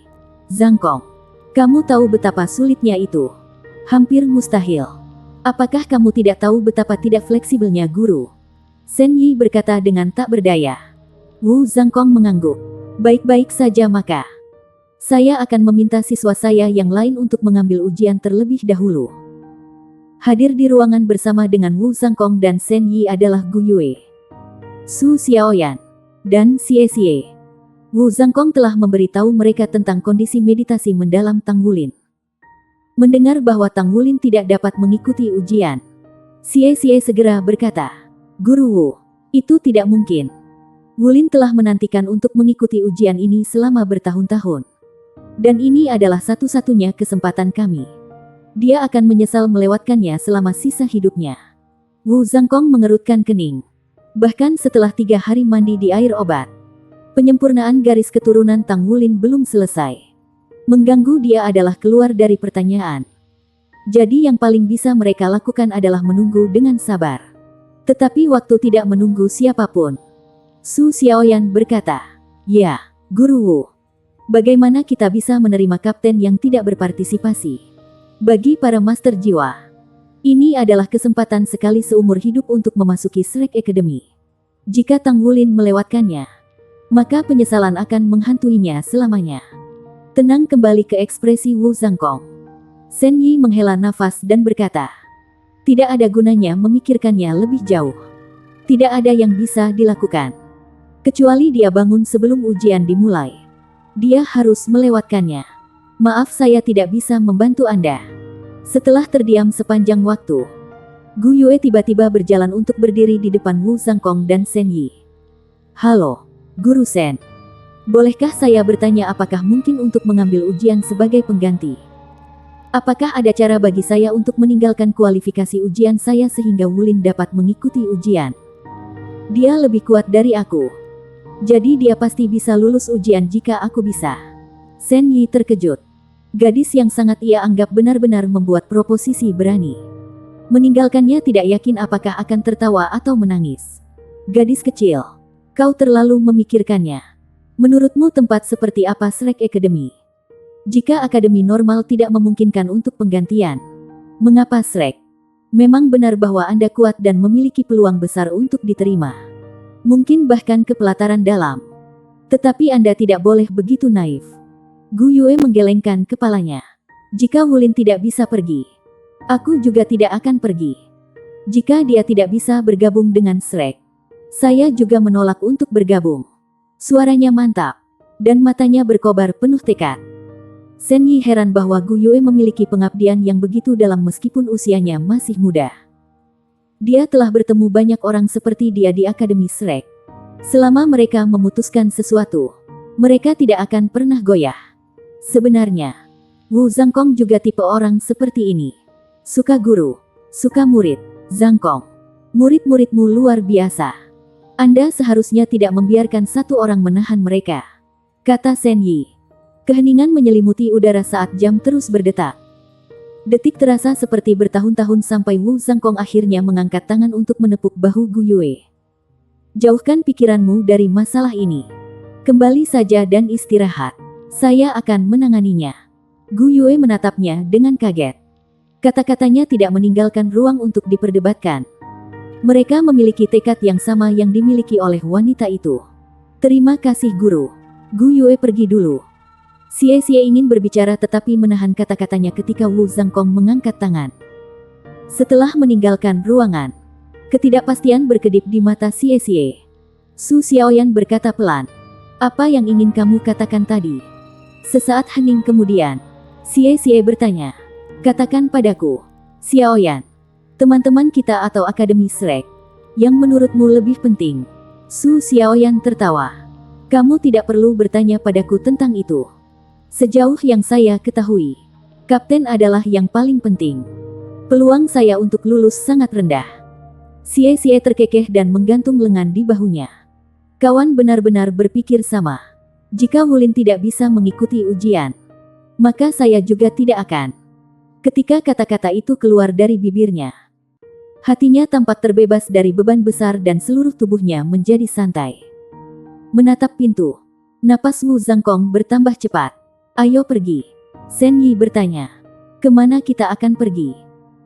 Zhangkong, kamu tahu betapa sulitnya itu. Hampir mustahil. Apakah kamu tidak tahu betapa tidak fleksibelnya guru? Shen Yi berkata dengan tak berdaya. Wu Zhangkong mengangguk. Baik-baik saja maka. Saya akan meminta siswa saya yang lain untuk mengambil ujian terlebih dahulu. Hadir di ruangan bersama dengan Wu Zhangkong dan Shen Yi adalah Gu Yue, Su Xiaoyan, dan Xie Xie. Wu Zhangkong telah memberitahu mereka tentang kondisi meditasi mendalam Tang Wulin. Mendengar bahwa Tang Wulin tidak dapat mengikuti ujian, Xie Xie segera berkata, Guru Wu, itu tidak mungkin. Wulin telah menantikan untuk mengikuti ujian ini selama bertahun-tahun. Dan ini adalah satu-satunya kesempatan kami. Dia akan menyesal melewatkannya selama sisa hidupnya. Wu Zhangkong mengerutkan kening. Bahkan setelah 3 hari mandi di air obat, penyempurnaan garis keturunan Tang Wulin belum selesai. Mengganggu dia adalah keluar dari pertanyaan. Jadi yang paling bisa mereka lakukan adalah menunggu dengan sabar. Tetapi waktu tidak menunggu siapapun. Su Xiaoyan berkata, "Ya, Guru Wu. Bagaimana kita bisa menerima kapten yang tidak berpartisipasi? Bagi para master jiwa, ini adalah kesempatan sekali seumur hidup untuk memasuki Shrek Academy. Jika Tang Wulin melewatkannya, maka penyesalan akan menghantuinya selamanya." Tenang kembali ke ekspresi Wu Zhangkong. Shen Yi menghela nafas dan berkata, "Tidak ada gunanya memikirkannya lebih jauh. Tidak ada yang bisa dilakukan. Kecuali dia bangun sebelum ujian dimulai. Dia harus melewatkannya. Maaf, saya tidak bisa membantu Anda." Setelah terdiam sepanjang waktu, Gu Yue tiba-tiba berjalan untuk berdiri di depan Wu Zhangkong dan Shen Yi. "Halo, Guru Shen. Bolehkah saya bertanya apakah mungkin untuk mengambil ujian sebagai pengganti? Apakah ada cara bagi saya untuk meninggalkan kualifikasi ujian saya sehingga Wulin dapat mengikuti ujian? Dia lebih kuat dari aku. Jadi dia pasti bisa lulus ujian jika aku bisa." Shen Yi terkejut. Gadis yang sangat ia anggap benar-benar membuat proposisi berani. Meninggalkannya tidak yakin apakah akan tertawa atau menangis. "Gadis kecil, kau terlalu memikirkannya. Menurutmu tempat seperti apa Shrek Academy? Jika akademi normal tidak memungkinkan untuk penggantian, mengapa Shrek? Memang benar bahwa Anda kuat dan memiliki peluang besar untuk diterima. Mungkin bahkan ke pelataran dalam. Tetapi Anda tidak boleh begitu naif." Gu Yue menggelengkan kepalanya. "Jika Wulin tidak bisa pergi, aku juga tidak akan pergi. Jika dia tidak bisa bergabung dengan Shrek, saya juga menolak untuk bergabung." Suaranya mantap, dan matanya berkobar penuh tekad. Shen Yi heran bahwa Gu Yue memiliki pengabdian yang begitu dalam meskipun usianya masih muda. Dia telah bertemu banyak orang seperti dia di Akademi Shrek. Selama mereka memutuskan sesuatu, mereka tidak akan pernah goyah. Sebenarnya, Wu Zhangkong juga tipe orang seperti ini. Suka guru, suka murid. "Zhangkong, murid-muridmu luar biasa. Anda seharusnya tidak membiarkan satu orang menahan mereka," kata Shen Yi. Keheningan menyelimuti udara saat jam terus berdetak. Detik terasa seperti bertahun-tahun sampai Wu Zhangkong akhirnya mengangkat tangan untuk menepuk bahu Gu Yue. "Jauhkan pikiranmu dari masalah ini. Kembali saja dan istirahat. Saya akan menanganinya." Gu Yue menatapnya dengan kaget. Kata-katanya tidak meninggalkan ruang untuk diperdebatkan. Mereka memiliki tekad yang sama yang dimiliki oleh wanita itu. "Terima kasih guru. Gu Yue pergi dulu." Xie ingin berbicara tetapi menahan kata-katanya ketika Wu Zhangkong mengangkat tangan. Setelah meninggalkan ruangan, ketidakpastian berkedip di mata Xie. Su Xiaoyan berkata pelan, "Apa yang ingin kamu katakan tadi?" Sesaat hening kemudian, Xie bertanya, "Katakan padaku, Xiaoyan, teman-teman kita atau Akademi Shrek, yang menurutmu lebih penting?" Su Xiaoyan tertawa. "Kamu tidak perlu bertanya padaku tentang itu. Sejauh yang saya ketahui, kapten adalah yang paling penting. Peluang saya untuk lulus sangat rendah." Xie terkekeh dan menggantung lengan di bahunya. Kawan benar-benar berpikir sama. Jika Wulin tidak bisa mengikuti ujian, maka saya juga tidak akan. Ketika kata-kata itu keluar dari bibirnya, hatinya tampak terbebas dari beban besar dan seluruh tubuhnya menjadi santai. Menatap pintu, napas Wu Zhangkong bertambah cepat. "Ayo pergi." Shen Yi bertanya, "Kemana kita akan pergi?"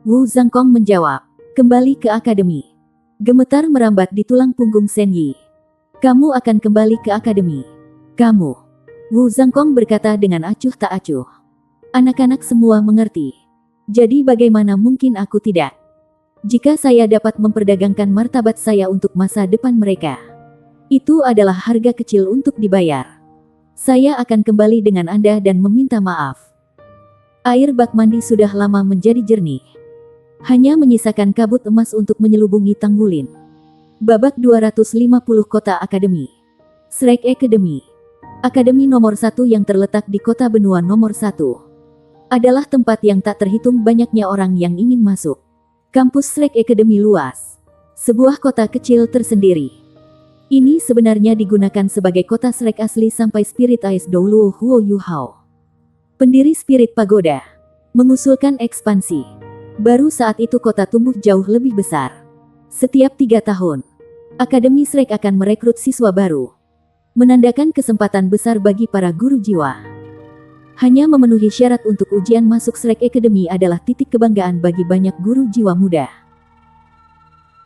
Wu Zhangkong menjawab, "Kembali ke akademi." Gemetar merambat di tulang punggung Shen Yi. "Kamu akan kembali ke akademi?" "Kamu?" Wu Zhangkong berkata dengan acuh tak acuh. "Anak-anak semua mengerti. Jadi bagaimana mungkin aku tidak? Jika saya dapat memperdagangkan martabat saya untuk masa depan mereka, itu adalah harga kecil untuk dibayar. Saya akan kembali dengan Anda dan meminta maaf." Air bak mandi sudah lama menjadi jernih. Hanya menyisakan kabut emas untuk menyelubungi Tang Wulin. Babak 250 Kota Akademi. Shrek Academy. Akademi nomor 1 yang terletak di kota benua nomor 1. Adalah tempat yang tak terhitung banyaknya orang yang ingin masuk. Kampus Shrek Academy luas. Sebuah kota kecil tersendiri. Ini sebenarnya digunakan sebagai kota Shrek asli sampai Spirit Ice Douluo Huo Yu Hao. Pendiri Spirit Pagoda mengusulkan ekspansi. Baru saat itu kota tumbuh jauh lebih besar. Setiap 3 tahun, Akademi Shrek akan merekrut siswa baru. Menandakan kesempatan besar bagi para guru jiwa. Hanya memenuhi syarat untuk ujian masuk Shrek Academy adalah titik kebanggaan bagi banyak guru jiwa muda.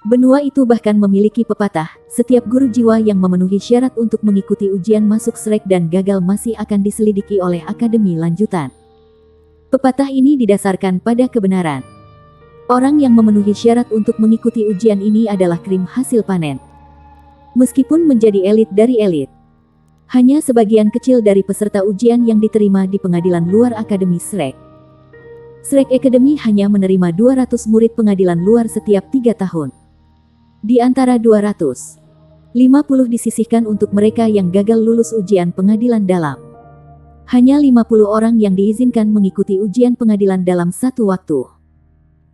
Benua itu bahkan memiliki pepatah, setiap guru jiwa yang memenuhi syarat untuk mengikuti ujian masuk Shrek dan gagal masih akan diselidiki oleh akademi lanjutan. Pepatah ini didasarkan pada kebenaran. Orang yang memenuhi syarat untuk mengikuti ujian ini adalah krim hasil panen. Meskipun menjadi elit dari elit, hanya sebagian kecil dari peserta ujian yang diterima di pengadilan luar Akademi Shrek. Shrek Academy hanya menerima 200 murid pengadilan luar setiap 3 tahun. Di antara 200, 50 disisihkan untuk mereka yang gagal lulus ujian pengadilan dalam. Hanya 50 orang yang diizinkan mengikuti ujian pengadilan dalam satu waktu.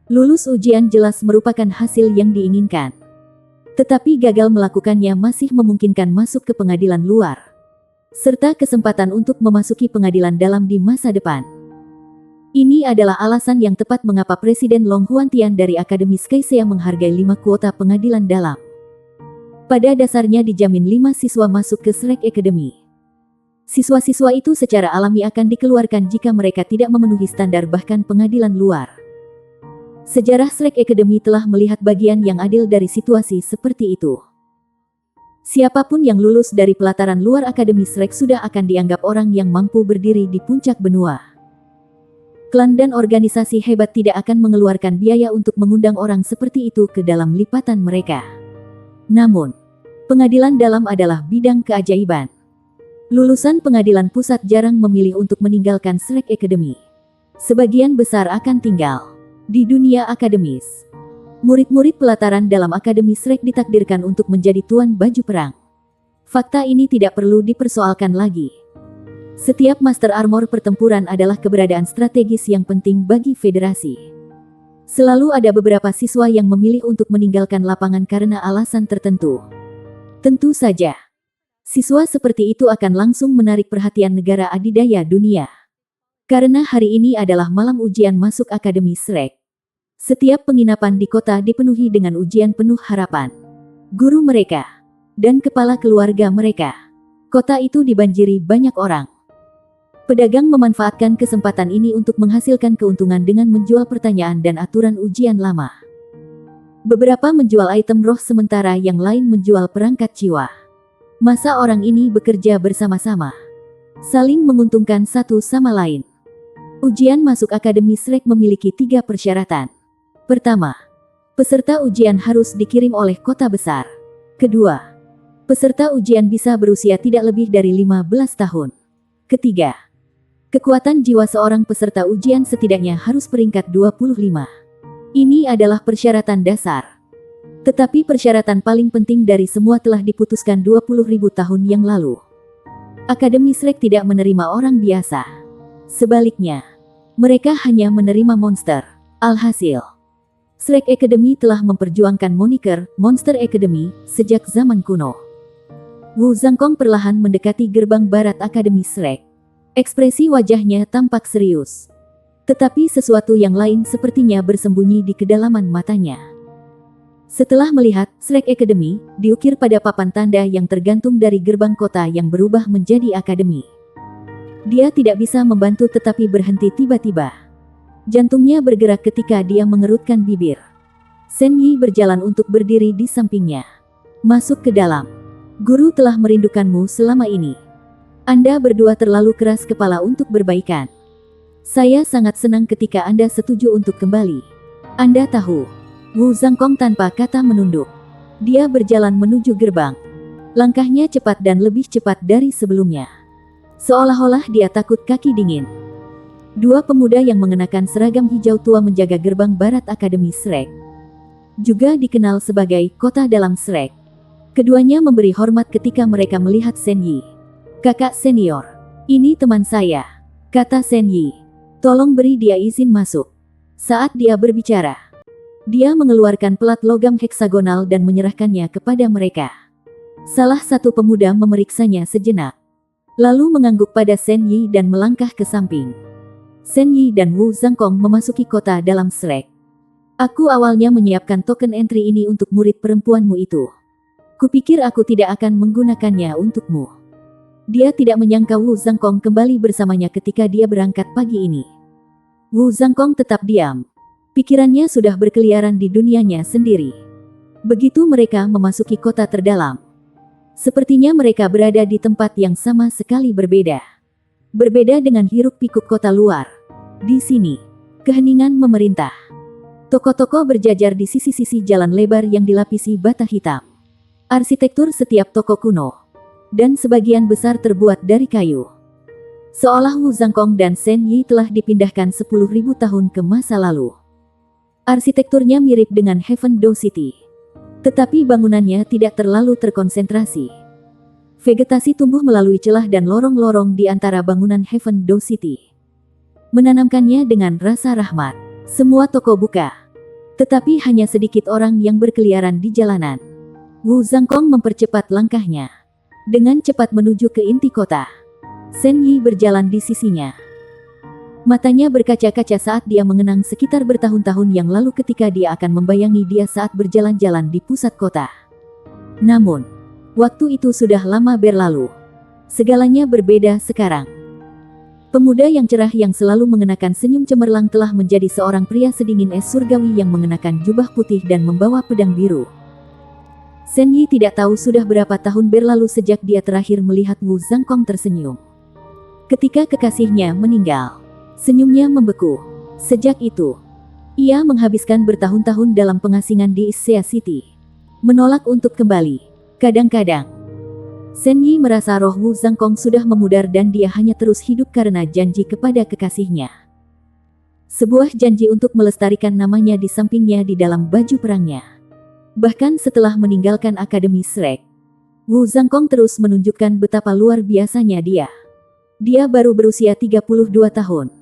Lulus ujian jelas merupakan hasil yang diinginkan. Tetapi gagal melakukannya masih memungkinkan masuk ke pengadilan luar. Serta kesempatan untuk memasuki pengadilan dalam di masa depan. Ini adalah alasan yang tepat mengapa Presiden Long Huantian dari Akademi Skycea menghargai 5 kuota pengadilan dalam. Pada dasarnya dijamin 5 siswa masuk ke Shrek Academy. Siswa-siswa itu secara alami akan dikeluarkan jika mereka tidak memenuhi standar bahkan pengadilan luar. Sejarah Shrek Academy telah melihat bagian yang adil dari situasi seperti itu. Siapapun yang lulus dari pelataran luar Akademi Shrek sudah akan dianggap orang yang mampu berdiri di puncak benua. Klan dan organisasi hebat tidak akan mengeluarkan biaya untuk mengundang orang seperti itu ke dalam lipatan mereka. Namun, pengadilan dalam adalah bidang keajaiban. Lulusan pengadilan pusat jarang memilih untuk meninggalkan Shrek Academy. Sebagian besar akan tinggal di dunia akademis. Murid-murid pelataran dalam Akademi Shrek ditakdirkan untuk menjadi tuan baju perang. Fakta ini tidak perlu dipersoalkan lagi. Setiap Master Armor pertempuran adalah keberadaan strategis yang penting bagi federasi. Selalu ada beberapa siswa yang memilih untuk meninggalkan lapangan karena alasan tertentu. Tentu saja, siswa seperti itu akan langsung menarik perhatian negara adidaya dunia. Karena hari ini adalah malam ujian masuk Akademi Shrek. Setiap penginapan di kota dipenuhi dengan ujian penuh harapan. Guru mereka dan kepala keluarga mereka. Kota itu dibanjiri banyak orang. Pedagang memanfaatkan kesempatan ini untuk menghasilkan keuntungan dengan menjual pertanyaan dan aturan ujian lama. Beberapa menjual item roh sementara yang lain menjual perangkat jiwa. Masa orang ini bekerja bersama-sama, saling menguntungkan satu sama lain. Ujian masuk Akademi Shrek memiliki 3 persyaratan. Pertama, peserta ujian harus dikirim oleh kota besar. Kedua, peserta ujian bisa berusia tidak lebih dari 15 tahun. Ketiga, kekuatan jiwa seorang peserta ujian setidaknya harus peringkat 25. Ini adalah persyaratan dasar. Tetapi persyaratan paling penting dari semua telah diputuskan 20.000 tahun yang lalu. Akademi Shrek tidak menerima orang biasa. Sebaliknya, mereka hanya menerima monster. Alhasil, Shrek Academy telah memperjuangkan moniker Monster Academy sejak zaman kuno. Wu Zhangkong perlahan mendekati gerbang barat Akademi Shrek. Ekspresi wajahnya tampak serius. Tetapi sesuatu yang lain sepertinya bersembunyi di kedalaman matanya. Setelah melihat Shrek Academy diukir pada papan tanda yang tergantung dari gerbang kota yang berubah menjadi akademi, dia tidak bisa membantu tetapi berhenti tiba-tiba. Jantungnya bergerak ketika dia mengerutkan bibir. Shen Yi berjalan untuk berdiri di sampingnya. Masuk ke dalam. Guru telah merindukanmu selama ini. Anda berdua terlalu keras kepala untuk berbaikan. Saya sangat senang ketika Anda setuju untuk kembali. Anda tahu. Wu Zhangkong tanpa kata menunduk. Dia berjalan menuju gerbang. Langkahnya cepat dan lebih cepat dari sebelumnya. Seolah-olah dia takut kaki dingin. 2 pemuda yang mengenakan seragam hijau tua menjaga gerbang barat Akademi Shrek. Juga dikenal sebagai kota dalam Shrek. Keduanya memberi hormat ketika mereka melihat Shen Yi. Kakak senior. Ini teman saya, kata Shen Yi. Tolong beri dia izin masuk. Saat dia berbicara, dia mengeluarkan pelat logam heksagonal dan menyerahkannya kepada mereka. Salah satu pemuda memeriksanya sejenak, lalu mengangguk pada Shen Yi dan melangkah ke samping. Shen Yi dan Wu Zhangkong memasuki kota dalam Shrek. Aku awalnya menyiapkan token entry ini untuk murid perempuanmu itu. Kupikir aku tidak akan menggunakannya untukmu. Dia tidak menyangka Wu Zhangkong kembali bersamanya ketika dia berangkat pagi ini. Wu Zhangkong tetap diam. Pikirannya sudah berkeliaran di dunianya sendiri. Begitu mereka memasuki kota terdalam, sepertinya mereka berada di tempat yang sama sekali berbeda. Berbeda dengan hiruk-pikuk kota luar. Di sini, keheningan memerintah. Toko-toko berjajar di sisi-sisi jalan lebar yang dilapisi bata hitam. Arsitektur setiap toko kuno, dan sebagian besar terbuat dari kayu. Seolah Wu Zhangkong dan Shen Yi telah dipindahkan 10.000 tahun ke masa lalu. Arsitekturnya mirip dengan Heaven Do City, tetapi bangunannya tidak terlalu terkonsentrasi. Vegetasi tumbuh melalui celah dan lorong-lorong di antara bangunan Heaven Do City, menanamkannya dengan rasa rahmat. Semua toko buka, tetapi hanya sedikit orang yang berkeliaran di jalanan. Wu Zhangkong mempercepat langkahnya, dengan cepat menuju ke inti kota. Shen Yi berjalan di sisinya. Matanya berkaca-kaca saat dia mengenang sekitar bertahun-tahun yang lalu ketika dia akan membayangi dia saat berjalan-jalan di pusat kota. Namun, waktu itu sudah lama berlalu. Segalanya berbeda sekarang. Pemuda yang cerah yang selalu mengenakan senyum cemerlang telah menjadi seorang pria sedingin es surgawi yang mengenakan jubah putih dan membawa pedang biru. Shen Yi tidak tahu sudah berapa tahun berlalu sejak dia terakhir melihat Wu Zhangkong tersenyum. Ketika kekasihnya meninggal, senyumnya membeku. Sejak itu, ia menghabiskan bertahun-tahun dalam pengasingan di Issea City, menolak untuk kembali. Kadang-kadang, Shen Yi merasa roh Wu Zhangkong sudah memudar dan dia hanya terus hidup karena janji kepada kekasihnya. Sebuah janji untuk melestarikan namanya di sampingnya di dalam baju perangnya. Bahkan setelah meninggalkan Akademi Shrek, Wu Zhangkong terus menunjukkan betapa luar biasanya dia. Dia baru berusia 32 tahun.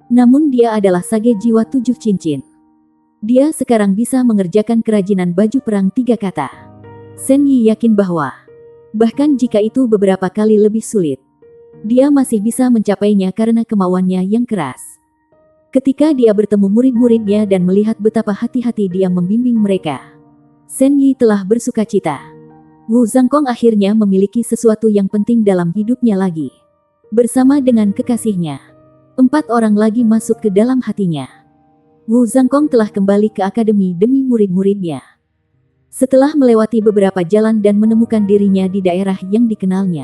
Namun dia adalah sage jiwa 7 cincin. Dia sekarang bisa mengerjakan kerajinan baju perang 3 kata. Shen Yi yakin bahwa, bahkan jika itu beberapa kali lebih sulit, dia masih bisa mencapainya karena kemauannya yang keras. Ketika dia bertemu murid-muridnya dan melihat betapa hati-hati dia membimbing mereka, Shen Yi telah bersukacita. Wu Zhangkong akhirnya memiliki sesuatu yang penting dalam hidupnya lagi. Bersama dengan kekasihnya, 4 orang lagi masuk ke dalam hatinya. Wu Zhangkong telah kembali ke akademi demi murid-muridnya. Setelah melewati beberapa jalan dan menemukan dirinya di daerah yang dikenalnya,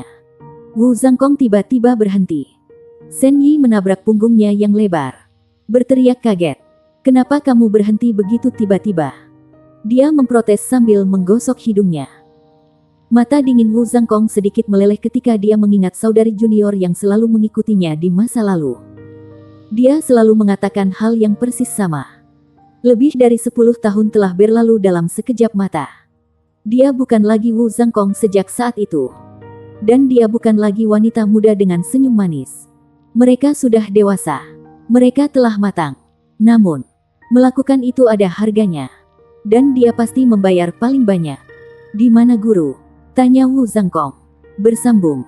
Wu Zhangkong tiba-tiba berhenti. Shen Yi menabrak punggungnya yang lebar, berteriak kaget. "Kenapa kamu berhenti begitu tiba-tiba?" Dia memprotes sambil menggosok hidungnya. Mata dingin Wu Zhangkong sedikit meleleh ketika dia mengingat saudari junior yang selalu mengikutinya di masa lalu. Dia selalu mengatakan hal yang persis sama. Lebih dari 10 tahun telah berlalu dalam sekejap mata. Dia bukan lagi Wu Zhangkong sejak saat itu. Dan dia bukan lagi wanita muda dengan senyum manis. Mereka sudah dewasa. Mereka telah matang. Namun, melakukan itu ada harganya. Dan dia pasti membayar paling banyak. "Di mana guru?" tanya Wu Zhangkong. Bersambung.